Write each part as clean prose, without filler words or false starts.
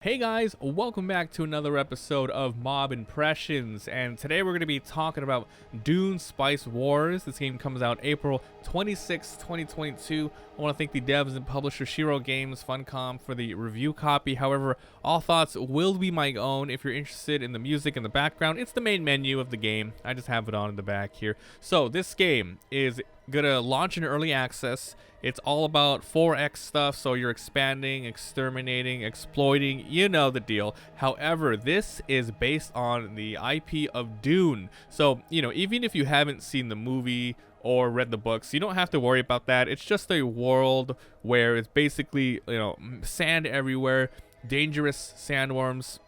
Hey guys, welcome back to another episode of Mabimpressions, and today we're going to be talking about Dune Spice Wars. This game comes out April 26, 2022. I want to thank the devs and publisher Shiro Games Funcom for the review copy. However, all thoughts will be my own. If you're interested in the music in the background, it's the main menu of the game. I just have it on in the back here. So this game is gonna launch in early access. It's all about 4X stuff, so you're expanding, exterminating, exploiting, you know the deal. However, this is based on the IP of Dune. So, you know, even if you haven't seen the movie or read the books, you don't have to worry about that. It's just a world where it's basically, you know, sand everywhere, dangerous sandworms.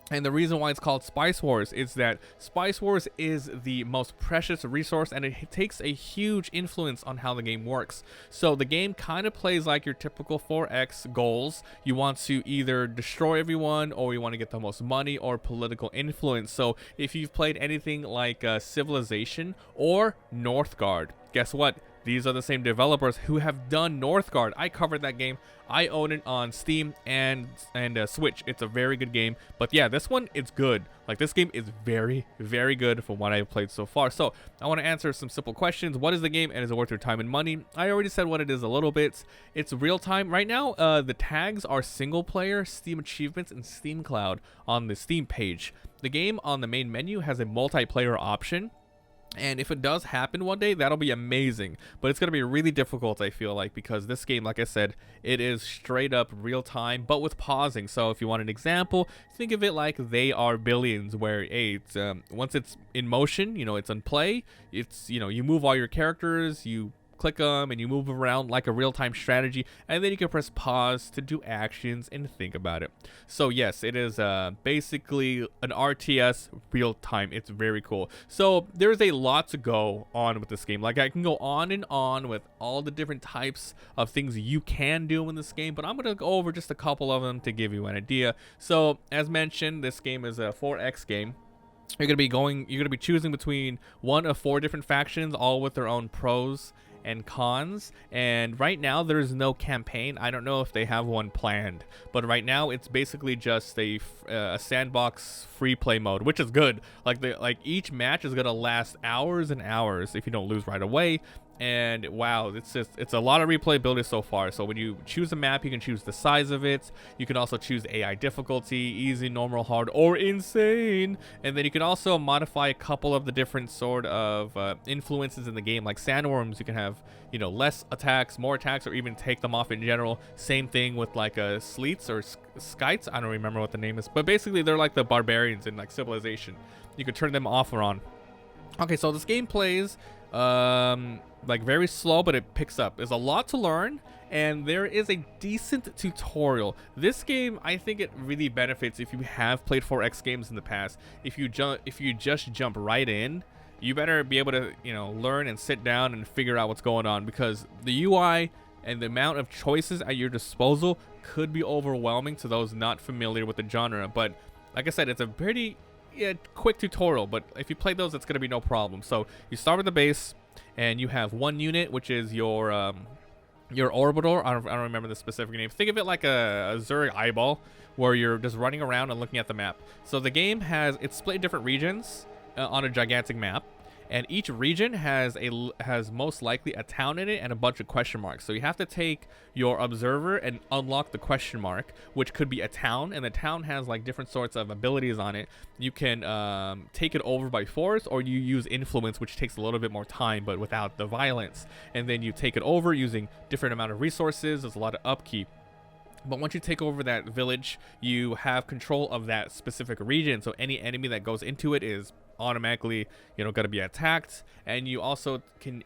And the reason why it's called Spice Wars is that Spice Wars is the most precious resource, and it takes a huge influence on how the game works. So the game kind of plays like your typical 4X goals. You want to either destroy everyone, or you want to get the most money or political influence. So if you've played anything like Civilization or Northgard, guess what? These are the same developers who have done Northgard. I covered that game. I own it on Steam and Switch. It's a very good game. But yeah, this one, it's good. Like, this game is very, very good from what I've played so far. So I want to answer some simple questions. What is the game, and is it worth your time and money? I already said what it is a little bit. It's real time. Right now, the tags are single player, Steam achievements, and Steam Cloud on the Steam page. The game on the main menu has a multiplayer option. And if it does happen one day, that'll be amazing. But it's going to be really difficult, I feel like, because this game, like I said, it is straight up real time, but with pausing. So if you want an example, think of it like They Are Billions, where, hey, it's, once it's in motion, you know, it's on play, it's, you know, you move all your characters, you click them, and you move around like a real-time strategy, and then you can press pause to do actions and think about it. So yes, it is basically an RTS real-time. It's very cool. So there's a lot to go on with this game. Like, I can go on and on with all the different types of things you can do in this game, but I'm gonna go over just a couple of them to give you an idea. So as mentioned, this game is a 4X game. You're gonna be choosing between one of 4 different factions, all with their own pros and cons, and right now there's no campaign. I don't know if they have one planned, but right now it's basically just a sandbox free play mode, which is good. Like each match is gonna last hours and hours if you don't lose right away. And wow, it's a lot of replayability so far. So when you choose a map, you can choose the size of it. You can also choose AI difficulty, easy, normal, hard, or insane. And then you can also modify a couple of the different sort of influences in the game. Like sandworms, you can have, you know, less attacks, more attacks, or even take them off in general. Same thing with like sleets or skites. I don't remember what the name is, but basically they're like the barbarians in like Civilization. You can turn them off or on. Okay, so this game plays like very slow, but it picks up. There's a lot to learn, and there is a decent tutorial. This game, I think it really benefits if you have played 4X games in the past. If you just jump right in, you better be able to, you know, learn and sit down and figure out what's going on, because the UI and the amount of choices at your disposal could be overwhelming to those not familiar with the genre. But like I said, it's a pretty quick tutorial, but if you play those, it's going to be no problem. So you start with the base, and you have one unit, which is your orbital. I don't remember the specific name. Think of it like a Zurich eyeball, where you're just running around and looking at the map. So the game it's split in different regions on a gigantic map, and each region has most likely a town in it and a bunch of question marks. So you have to take your observer and unlock the question mark, which could be a town, and the town has like different sorts of abilities on it. You can take it over by force, or you use influence, which takes a little bit more time but without the violence. And then you take it over using different amount of resources. There's a lot of upkeep. But once you take over that village, you have control of that specific region. So any enemy that goes into it is automatically, you know, going to be attacked. And you also can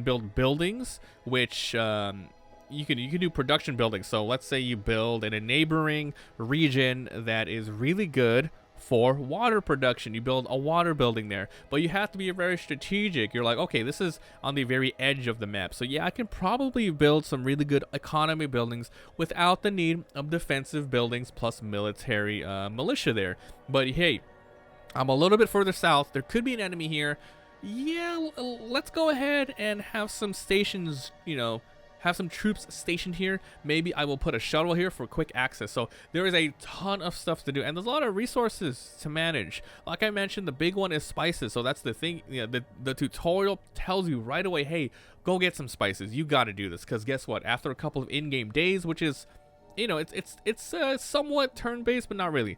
build buildings, which you can do production buildings. So let's say you build in a neighboring region that is really good for water production. You build a water building there, but you have to be very strategic. You're like, okay, this is on the very edge of the map, so yeah, I can probably build some really good economy buildings without the need of defensive buildings plus military militia there. But hey, I'm a little bit further south. There could be an enemy here. Yeah, let's go ahead and have some stations, you know, have some troops stationed here. Maybe I will put a shuttle here for quick access. So there is a ton of stuff to do, and there's a lot of resources to manage. Like I mentioned, the big one is spices. So that's the thing. The tutorial tells you right away, hey, go get some spices. You got to do this, because guess what? After a couple of in-game days, which is, it's somewhat turn-based, but not really.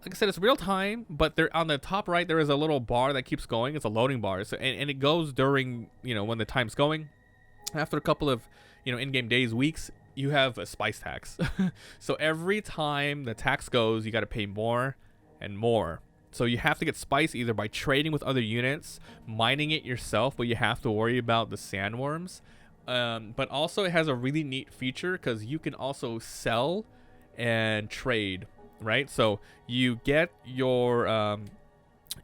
Like I said, it's real time, but there on the top right there is a little bar that keeps going. It's a loading bar, so and it goes during when the time's going. After a couple of in-game days, weeks, you have a spice tax. So every time the tax goes, you got to pay more and more. So you have to get spice either by trading with other units, mining it yourself, but you have to worry about the sandworms. But also it has a really neat feature because you can also sell and trade. Right, so you get your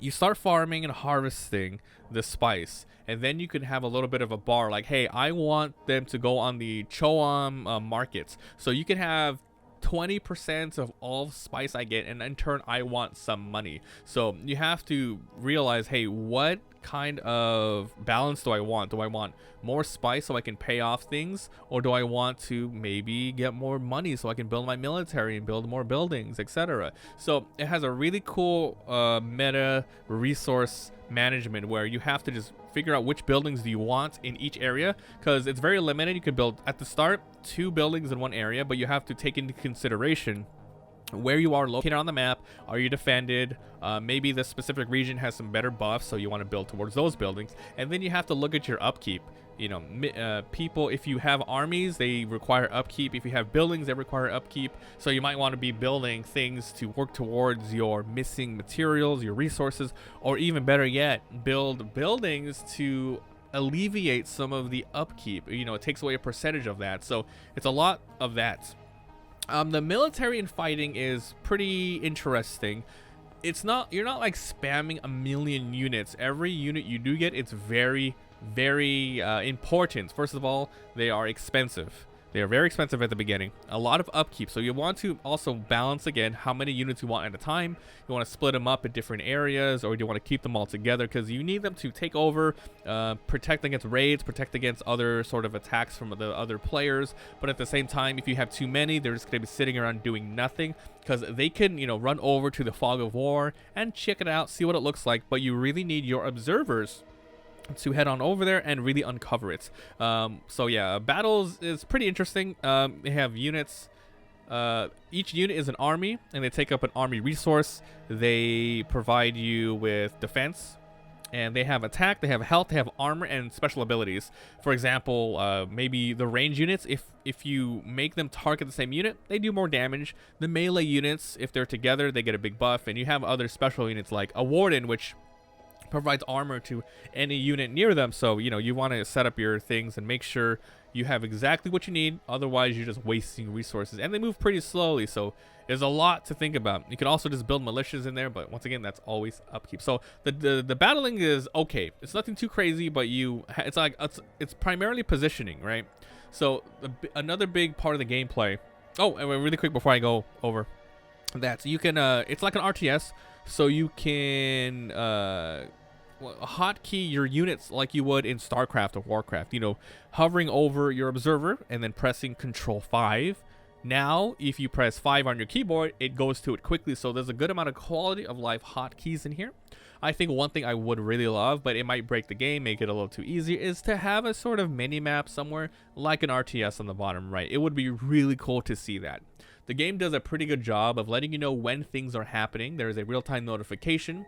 you start farming and harvesting the spice, and then you can have a little bit of a bar like, hey, I want them to go on the Choam markets, so you can have 20% of all spice I get, and in turn I want some money. So you have to realize, hey, what kind of balance do I want? Do I want more spice so I can pay off things, or do I want to maybe get more money so I can build my military and build more buildings, etc.? So it has a really cool meta resource management where you have to just figure out which buildings do you want in each area, because it's very limited. You can build at the start 2 buildings in one area, but you have to take into consideration where you are located on the map. Are you defended? Maybe the specific region has some better buffs, so you want to build towards those buildings. And then you have to look at your upkeep. People, if you have armies, they require upkeep. If you have buildings, they require upkeep. So you might want to be building things to work towards your missing materials, your resources, or even better yet, build buildings to alleviate some of the upkeep. It takes away a percentage of that. So it's a lot of that. The military and fighting is pretty interesting. You're not like spamming a million units. Every unit you do get, it's very, very important. First of all, they are expensive. They are very expensive at the beginning. A lot of upkeep. So you want to also balance again how many units you want at a time. You want to split them up in different areas, or do you want to keep them all together? Because you need them to take over, protect against raids, protect against other sort of attacks from the other players. But at the same time, if you have too many, they're just going to be sitting around doing nothing, because they can, run over to the fog of war and check it out, see what it looks like. But you really need your observers to head on over there and really uncover it. So yeah, battles is pretty interesting. They have units. Each unit is an army, and they take up an army resource. They provide you with defense, and they have attack, they have health, they have armor, and special abilities. For example, maybe the range units, if you make them target the same unit, they do more damage. The melee units, if they're together, they get a big buff. And you have other special units like a warden, which provides armor to any unit near them. So you want to set up your things and make sure you have exactly what you need, otherwise you're just wasting resources, and they move pretty slowly, so there's a lot to think about. You can also just build militias in there, but once again, that's always upkeep. So the battling is okay. It's nothing too crazy, but it's primarily positioning, right? So another big part of the gameplay. Oh, and really quick before I go over that, so you can it's like an RTS, so you can hotkey your units like you would in StarCraft or Warcraft, hovering over your observer and then pressing Control 5. Now, if you press 5 on your keyboard, it goes to it quickly. So there's a good amount of quality of life hotkeys in here. I think one thing I would really love, but it might break the game, make it a little too easy, is to have a sort of mini map somewhere like an RTS on the bottom right. It would be really cool to see that. The game does a pretty good job of letting you know when things are happening. There is a real-time notification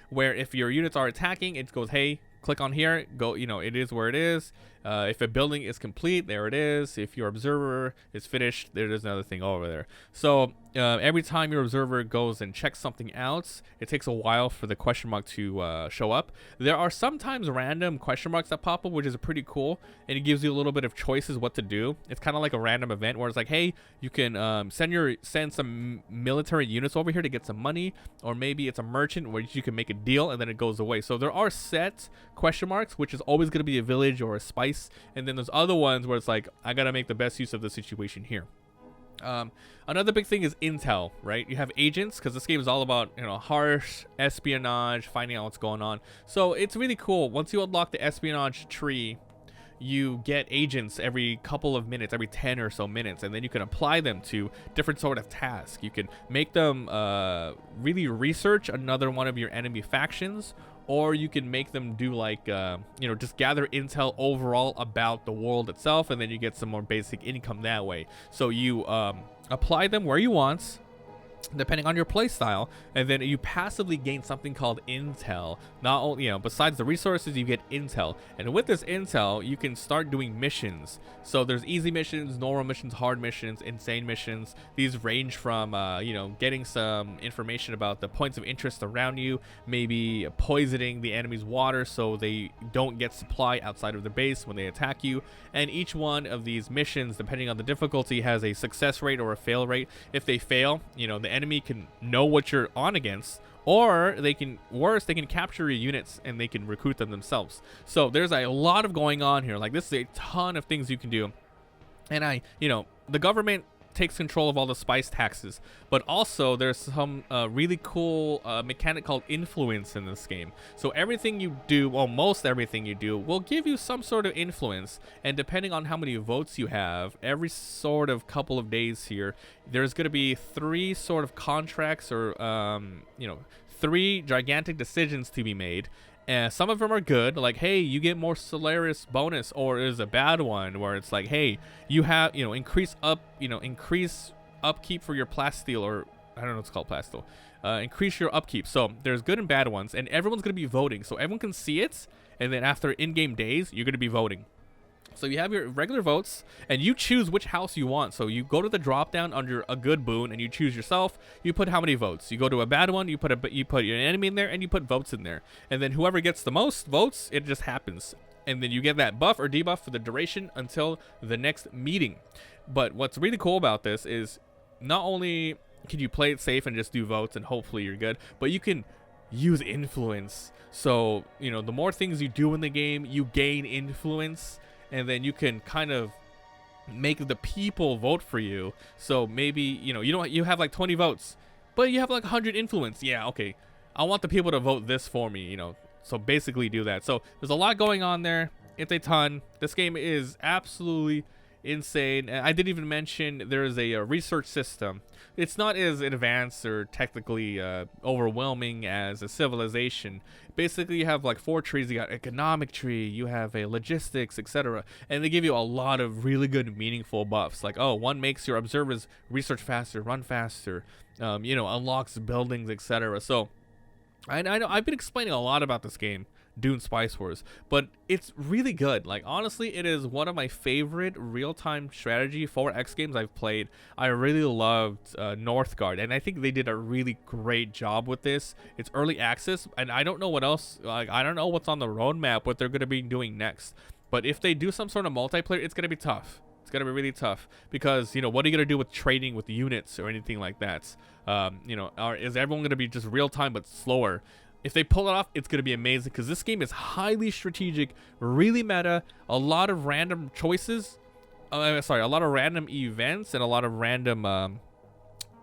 where if your units are attacking, it goes, hey, click on here, go, it is where it is. If a building is complete, there it is. If your observer is finished, there's another thing over there. So every time your observer goes and checks something out, it takes a while for the question mark to show up. There are sometimes random question marks that pop up, which is pretty cool, and it gives you a little bit of choices what to do. It's kind of like a random event where it's like, hey, you can send some military units over here to get some money, or maybe it's a merchant where you can make a deal and then it goes away. So there are set question marks, which is always going to be a village or a spice. And then there's other ones where it's like, I gotta make the best use of the situation here. Another big thing is intel, right? You have agents, because this game is all about harsh espionage, finding out what's going on. So it's really cool. Once you unlock the espionage tree, you get agents every couple of minutes, every 10 or so minutes, and then you can apply them to different sort of tasks. You can make them really research another one of your enemy factions, or you can make them do like just gather intel overall about the world itself, and then you get some more basic income that way. So you apply them where you want, depending on your play style, and then you passively gain something called intel. Not only, besides the resources, you get intel, and with this intel you can start doing missions. So there's easy missions, normal missions, hard missions, insane missions. These range from getting some information about the points of interest around you, maybe poisoning the enemy's water so they don't get supply outside of their base when they attack you. And each one of these missions, depending on the difficulty, has a success rate or a fail rate. If they fail, the enemy can know what you're on against, or they can capture your units and they can recruit them themselves. So there's a lot of going on here. Like, this is a ton of things you can do. And the government takes control of all the spice taxes, but also there's some really cool mechanic called influence in this game. So everything you do, well, most everything you do will give you some sort of influence, and depending on how many votes you have, every sort of couple of days here, there's going to be 3 sort of contracts, or 3 gigantic decisions to be made. And some of them are good, like, hey, you get more Solaris bonus, or is a bad one where it's like, hey, you have, increase upkeep for your plasteel, or I don't know what's called, plasteel. Increase your upkeep. So there's good and bad ones, and everyone's going to be voting. So everyone can see it, and then after in-game days, you're going to be voting. So you have your regular votes, and you choose which house you want. So you go to the drop down under a good boon, and you choose yourself. You put how many votes. You go to a bad one, you put your enemy in there, and you put votes in there. And then whoever gets the most votes, it just happens. And then you get that buff or debuff for the duration until the next meeting. But what's really cool about this is not only can you play it safe and just do votes and hopefully you're good, but you can use influence. So the more things you do in the game, you gain influence. And then you can kind of make the people vote for you. So maybe, you have like 20 votes, but you have like 100 influence. Yeah, okay. I want the people to vote this for me, So basically do that. So there's a lot going on there. It's a ton. This game is absolutely insane. And I didn't even mention there's a research system. It's not as advanced or technically overwhelming as a civilization. Basically, you have like 4 trees. You got economic tree, you have a logistics, etc. And they give you a lot of really good, meaningful buffs. Like, oh, one makes your observers research faster, run faster, unlocks buildings, etc. So I know I've been explaining a lot about this game, Dune Spice Wars, but it's really good. Like, honestly, it is one of my favorite real-time strategy 4X games I've played. I really loved Northgard, and I think they did a really great job with this. It's early access, and I don't know what else, like, I don't know what's on the roadmap, what they're going to be doing next. But if they do some sort of multiplayer, it's going to be tough. It's going to be really tough because, what are you going to do with trading with units or anything like that? Is everyone going to be just real-time but slower? If they pull it off, it's going to be amazing because this game is highly strategic, really meta, a lot of random choices, a lot of random events, and a lot of random,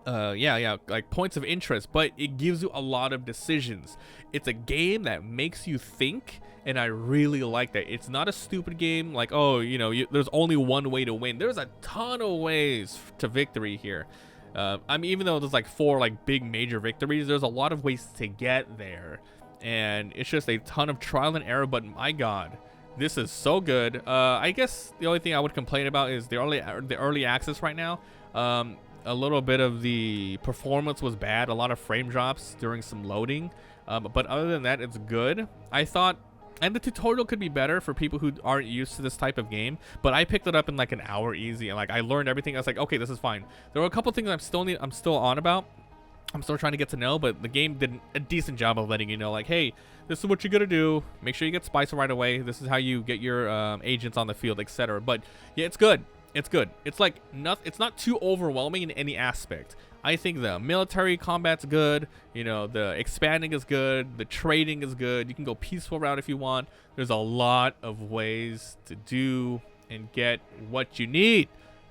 like points of interest, but it gives you a lot of decisions. It's a game that makes you think, and I really like that. It's not a stupid game like, oh, there's only one way to win. There's a ton of ways to victory here. Even though there's like 4 like big major victories, there's a lot of ways to get there, and it's just a ton of trial and error. But my God, this is so good. I guess the only thing I would complain about is the early access right now. A little bit of the performance was bad, a lot of frame drops during some loading, but other than that, it's good. I thought. And the tutorial could be better for people who aren't used to this type of game, but I picked it up in like an hour easy, and like I learned everything. I was like, okay, this is fine. There were a couple things I'm still on about. I'm still trying to get to know, but the game did a decent job of letting you know, like, hey, this is what you're gonna do. Make sure you get spice right away. This is how you get your agents on the field, etc. But yeah, it's good. It's good. It's like it's not too overwhelming in any aspect. I think the military combat's good, the expanding is good, the trading is good. You can go peaceful route if you want. There's a lot of ways to do and get what you need.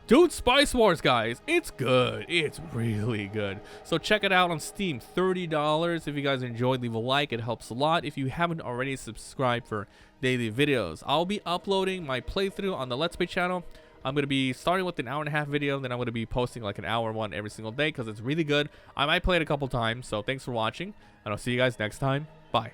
Dune Spice Wars, guys. It's good. It's really good. So check it out on Steam. $30. If you guys enjoyed, leave a like. It helps a lot. If you haven't already, subscribe for daily videos. I'll be uploading my playthrough on the Let's Play channel. I'm going to be starting with an hour-and-a-half video. Then I'm going to be posting like an hour one every single day because it's really good. I might play it a couple times. So thanks for watching. And I'll see you guys next time. Bye.